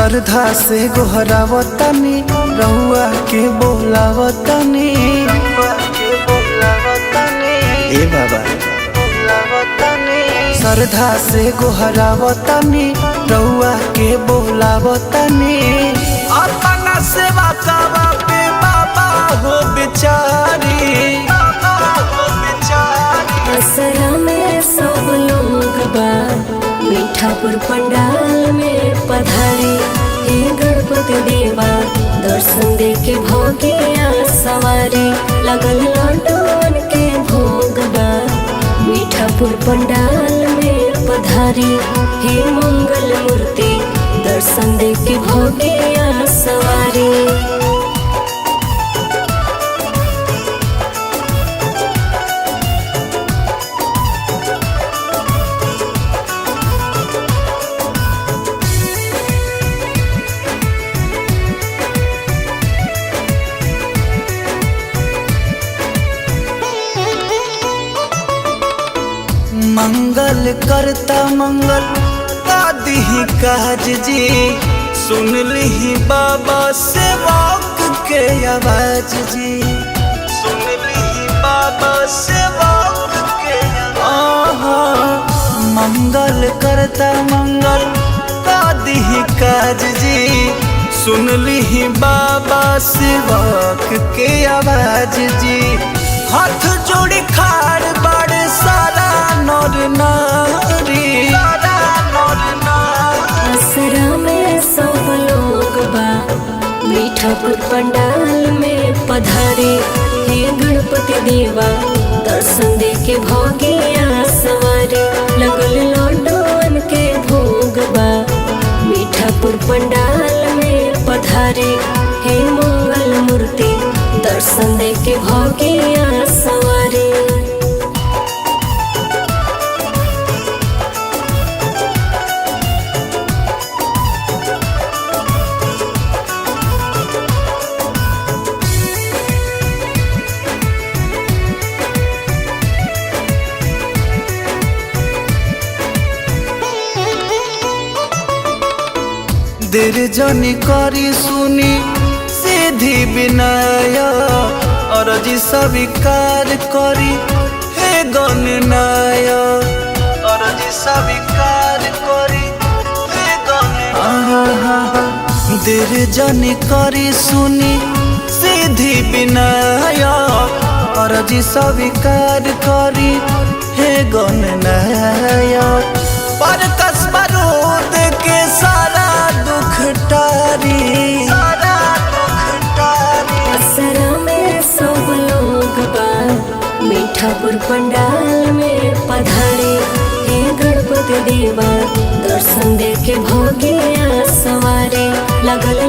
श्रद्धा से गोहरावतनी रहुआ के बोलावतनी ए बाबा श्रद्धा से गोहरावतनी रहुआ के बोलावतनी अपना सेवा कावा पे बाबा हो बेचारी असरा में सब लोग बा मीठापुर पंडाल में पधारे हे गणपति देवा दर्शन दे के भोगिया सवारी लगल लॉन्डन के भोग बा मीठापुर पंडाल में पधारे हे मंगल मूर्ति दर्शन दे के भोगिया सवारी। मंगल करता मंगल आदि काज जी सुन ली बाबा से वाक के आवाज जी सुन ली बाबा से वाक के आवाज मंगल करता मंगल आदि काज जी सुन ली बाबा से वाक के आवाज जी हाथ जोड़ी खाड़ बड़े सारा नर नारी असरा में सब लोग बा मीठापुर पंडाल में पधारे हे गणपति देवा दर्शन दे के भोगिया सवारी लगल लॉन्डन के भोग बा मीठापुर पंडाल में पधारे हे मंगल मूर्ति दर्शन दे के भोगिया सवारी। देर जनी करी सुनी सीधी विनय और जी स्वीकार करी हे गणनाय और जी स्वीकार करी हे गणनाय देर जनी करी सुनी सीधी विनय और जी स्वीकार करी हे गणनाय पर कस्बा रोद के सारा असरा में सब लोग बा मीठापुर पंडाल में पधारे हे गणपति देवा दर्शन दे के भोगिया सवारी लगल